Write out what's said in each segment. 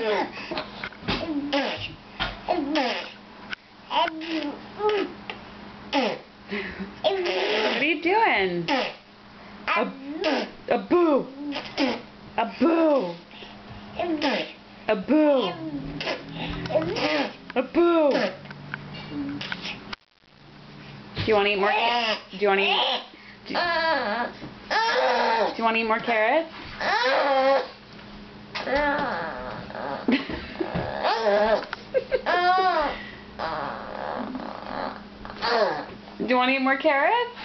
What are you doing? A boo. A boo. A boo. A boo. Do you want to eat more? Do you want to eat? Do you want to eat more carrots? Do you want to eat more carrots?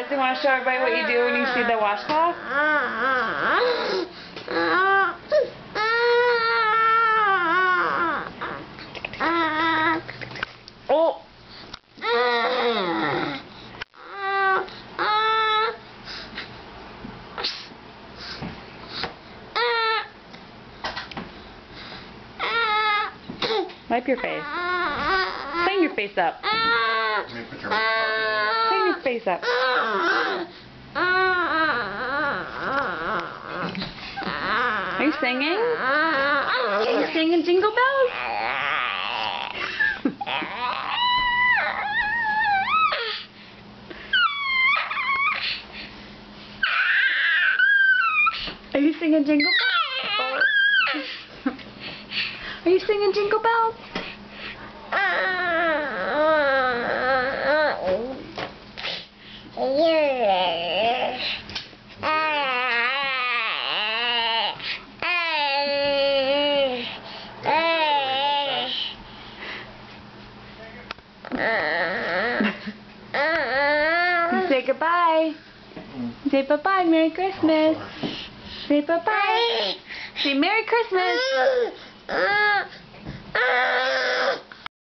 Do you want to show everybody what you do when you see the washcloth? Oh! Wipe your face. Clean your face up. Clean your face up. Are you singing? Are you singing Jingle Bells? Are you singing Jingle Bells? Are you singing Jingle Bells? Say goodbye. Say bye-bye. Merry Christmas. Say bye-bye. Say Merry Christmas.